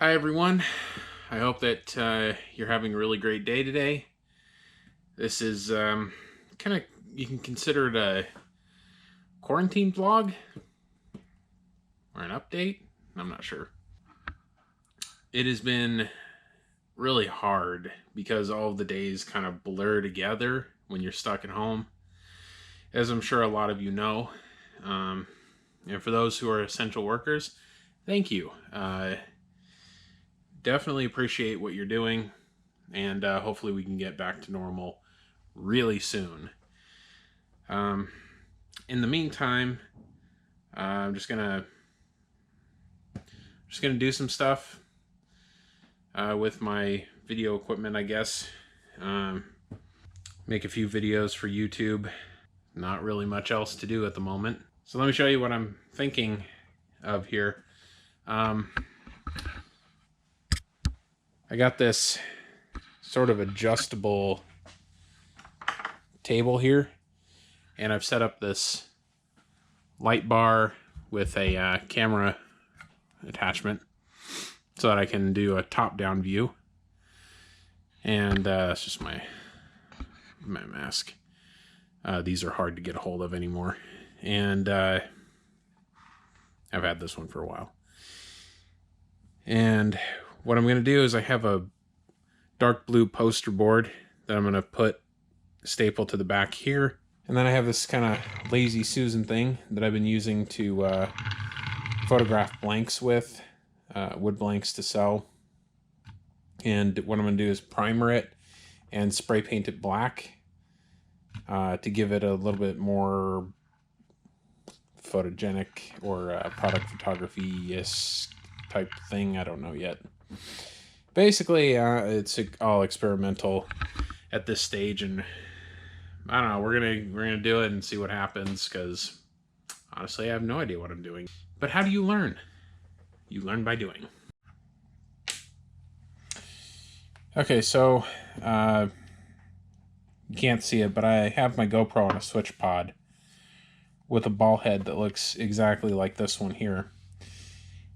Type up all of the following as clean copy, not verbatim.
Hi everyone. I hope that you're having a really great day today. This is kind of, you can consider it a quarantine vlog or an update. I'm not sure. It has been really hard because all of the days kind of blur together when you're stuck at home, as I'm sure a lot of you know. And for those who are essential workers, thank you. Definitely appreciate what you're doing, and hopefully we can get back to normal really soon. In the meantime, I'm just gonna do some stuff with my video equipment, I guess. Make a few videos for YouTube. Not really much else to do at the moment. So let me show you what I'm thinking of here. I got this sort of adjustable table here, and I've set up this light bar with a camera attachment so that I can do a top-down view. And it's just my mask. These are hard to get a hold of anymore, and I've had this one for a while. And what I'm going to do is I have a dark blue poster board that I'm going to put staple to the back here. And then I have this kind of Lazy Susan thing that I've been using to photograph blanks with, wood blanks to sell. And what I'm going to do is primer it and spray paint it black to give it a little bit more photogenic or product photography-ish type thing. I don't know yet. Basically, it's all experimental at this stage, and I don't know. We're gonna do it and see what happens, because honestly, I have no idea what I'm doing. But how do you learn? You learn by doing. Okay, so you can't see it, but I have my GoPro on a switch pod with a ball head that looks exactly like this one here.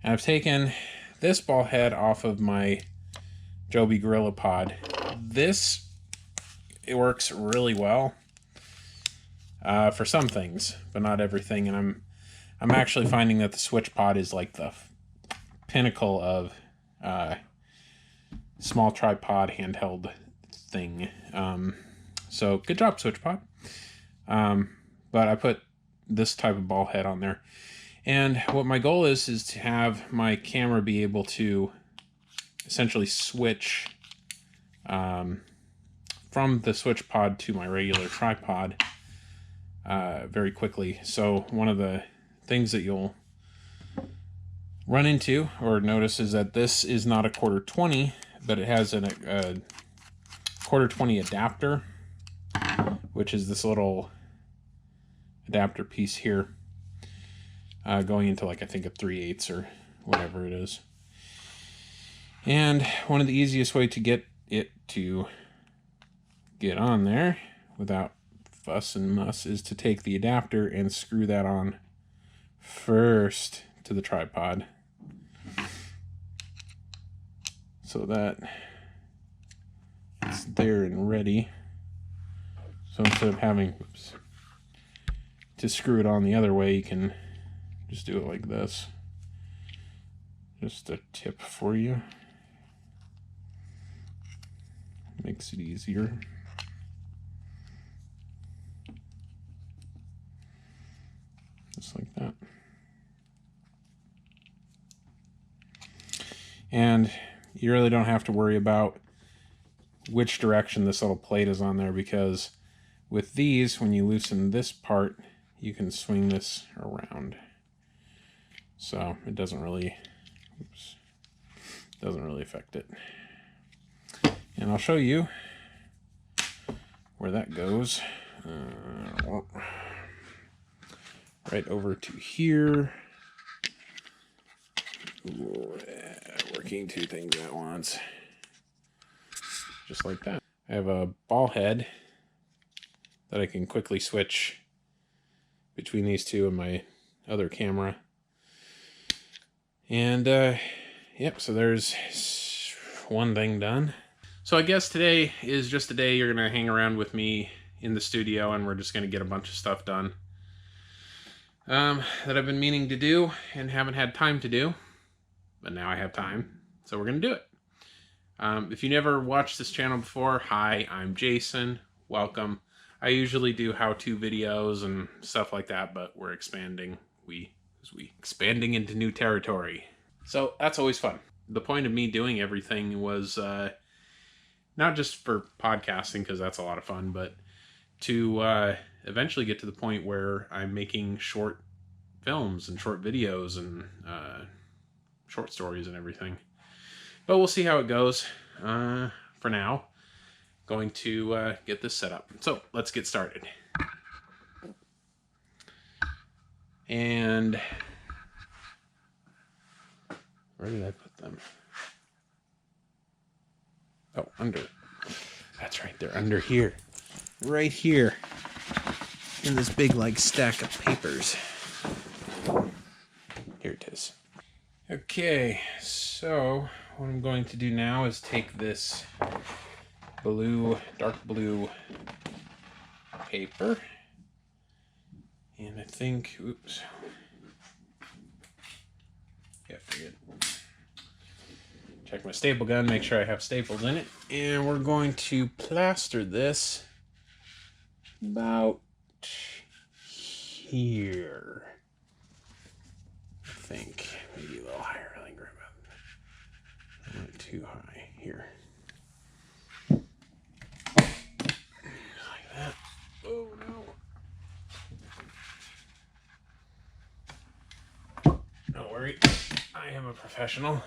And I've taken this ball head off of my Joby Gorilla Pod. It works really well for some things, but not everything. And I'm actually finding that the switch pod is like the pinnacle of small tripod handheld thing. So good job, switch pod. But I put this type of ball head on there. And what my goal is to have my camera be able to essentially switch from the switch pod to my regular tripod very quickly. So one of the things that you'll run into or notice is that this is not a 1/4-20, but it has a 1/4-20 adapter, which is this little adapter piece here, going into, like, I think a 3/8 or whatever it is. And one of the easiest way to get it to get on there without fuss and muss is to take the adapter and screw that on first to the tripod, so that it's there and ready. So instead of having to screw it on the other way, you can just do it like this. Just a tip for you. Makes it easier. Just like that. And you really don't have to worry about which direction this little plate is on there, because with these, when you loosen this part, you can swing this around. So it doesn't really affect it. And I'll show you where that goes. Right over to here. Working two things at once. Just like that. I have a ball head that I can quickly switch between these two and my other camera. And Yep, so there's one thing done. So I guess today is just a day you're going to hang around with me in the studio, and we're just going to get a bunch of stuff done that I've been meaning to do and haven't had time to do, but now I have time, so we're going to do it. If you never watched this channel before, hi, I'm Jason. Welcome. I usually do how-to videos and stuff like that, but we're expanding. We expanding into new territory. So that's always fun. The point of me doing everything was not just for podcasting, because that's a lot of fun, but to eventually get to the point where I'm making short films and short videos and short stories and everything. But we'll see how it goes. For now, going to get this set up. So let's get started. And where did I put them? Oh, under. That's right, they're under here. Right here. In this big, like, stack of papers. Here it is. Okay, so what I'm going to do now is take this blue, dark blue paper. And I think, oops. Yeah, forget. Check my staple gun, make sure I have staples in it. And we're going to plaster this about here. I think. Maybe a little higher. I think we're about not too high. Here. Like that. Oh no. Don't worry. I am a professional.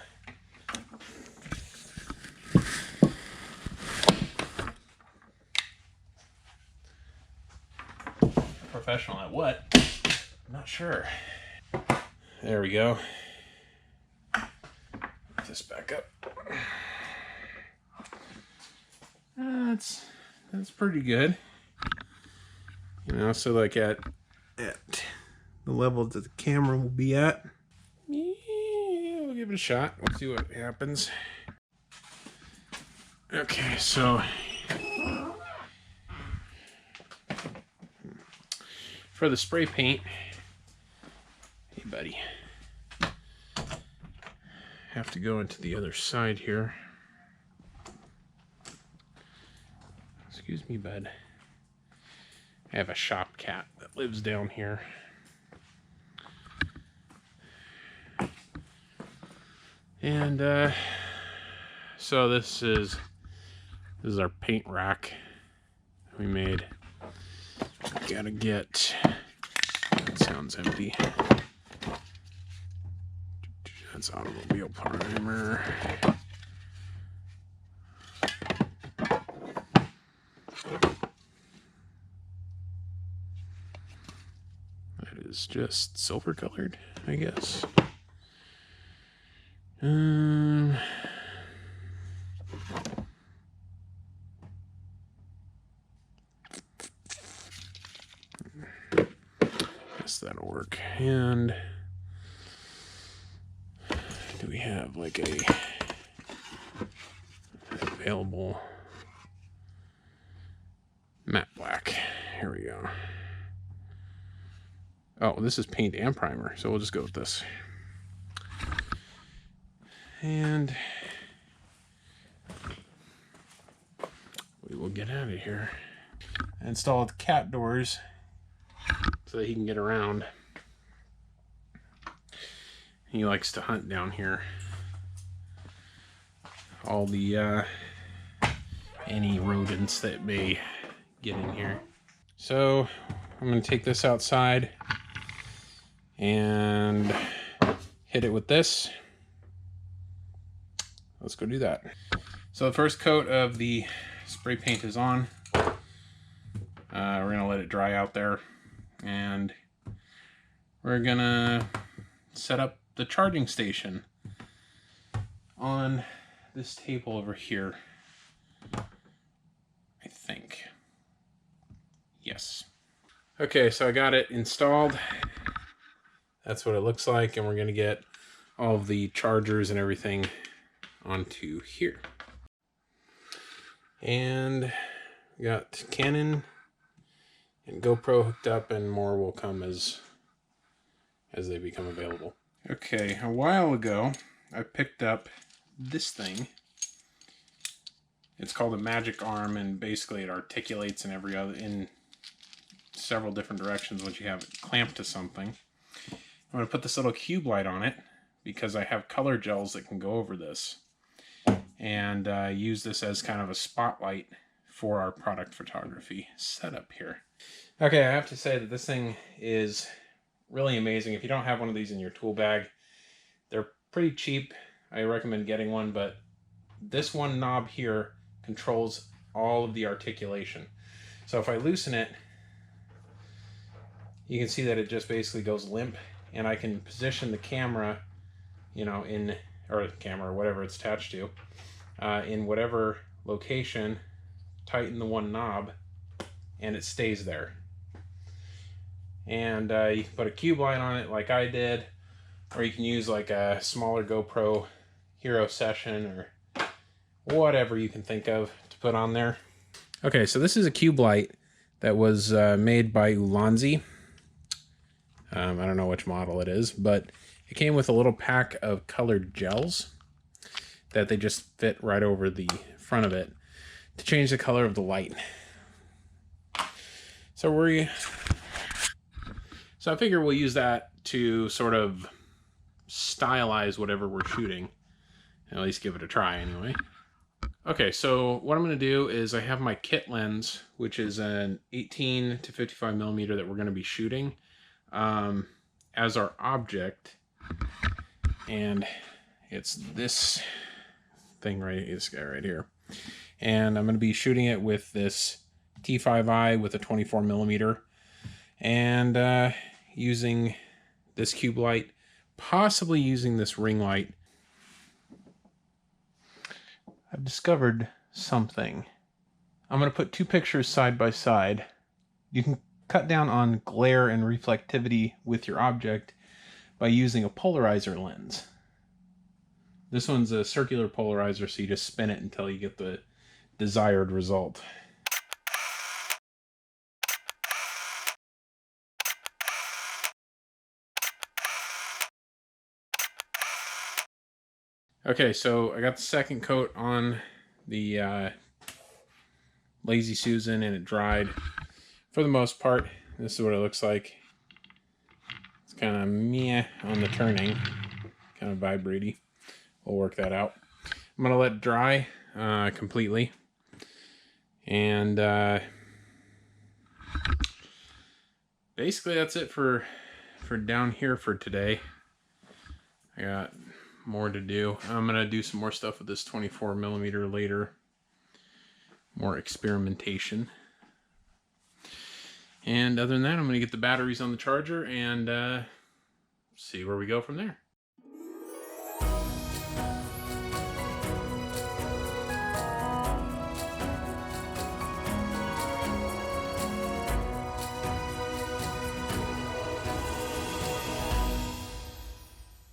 Professional at what? I'm not sure. There we go. Put this back up. That's pretty good. You know, so like at the level that the camera will be at. Yeah, we'll give it a shot. We'll see what happens. Okay, so for the spray paint, hey buddy, have to go into the other side here. Excuse me, bud. I have a shop cat that lives down here. And so this is our paint rack we made. Gotta get, that sounds empty. That's automobile primer. That is just silver colored, I guess. Guess that'll work. And do we have like a available matte black? Here we go. Oh, this is paint and primer, so we'll just go with this. And we will get out of here. Install the cat doors so that he can get around. He likes to hunt down here. All the any rodents that may get in here. So I'm going to take this outside and hit it with this. Let's go do that. So the first coat of the spray paint is on. We're gonna let it dry out there, and we're gonna set up the charging station on this table over here. I think. Yes. Okay, so I got it installed. That's what it looks like, and we're gonna get all of the chargers and everything onto here. And we got Canon and GoPro hooked up, and more will come as they become available. Okay, a while ago I picked up this thing. It's called a Magic Arm, and basically it articulates in several different directions once you have it clamped to something. I'm going to put this little cube light on it because I have color gels that can go over this, and use this as kind of a spotlight for our product photography setup here. Okay, I have to say that this thing is really amazing. If you don't have one of these in your tool bag, they're pretty cheap. I recommend getting one, but this one knob here controls all of the articulation. So if I loosen it, you can see that it just basically goes limp, and I can position the camera, or the camera, or whatever it's attached to, in whatever location, tighten the one knob, and it stays there. And you can put a cube light on it like I did, or you can use like a smaller GoPro Hero Session or whatever you can think of to put on there. Okay, so this is a cube light that was made by Ulanzi. I don't know which model it is, but it came with a little pack of colored gels that they just fit right over the front of it to change the color of the light. So I figure we'll use that to sort of stylize whatever we're shooting, at least give it a try anyway. Okay, so what I'm going to do is I have my kit lens, which is an 18 to 55 millimeter that we're going to be shooting as our object, and it's this thing this guy right here, and I'm going to be shooting it with this T5i with a 24 millimeter, and using this cube light, possibly using this ring light. I've discovered something. I'm going to put two pictures side by side. You can cut down on glare and reflectivity with your object by using a polarizer lens. This one's a circular polarizer, so you just spin it until you get the desired result. Okay, so I got the second coat on the Lazy Susan, and it dried. For the most part, this is what it looks like. It's kind of meh on the turning, kind of vibraty. We'll work that out. I'm going to let it dry completely. And basically that's it for down here for today. I got more to do. I'm going to do some more stuff with this 24 millimeter later. More experimentation. And other than that, I'm going to get the batteries on the charger and see where we go from there.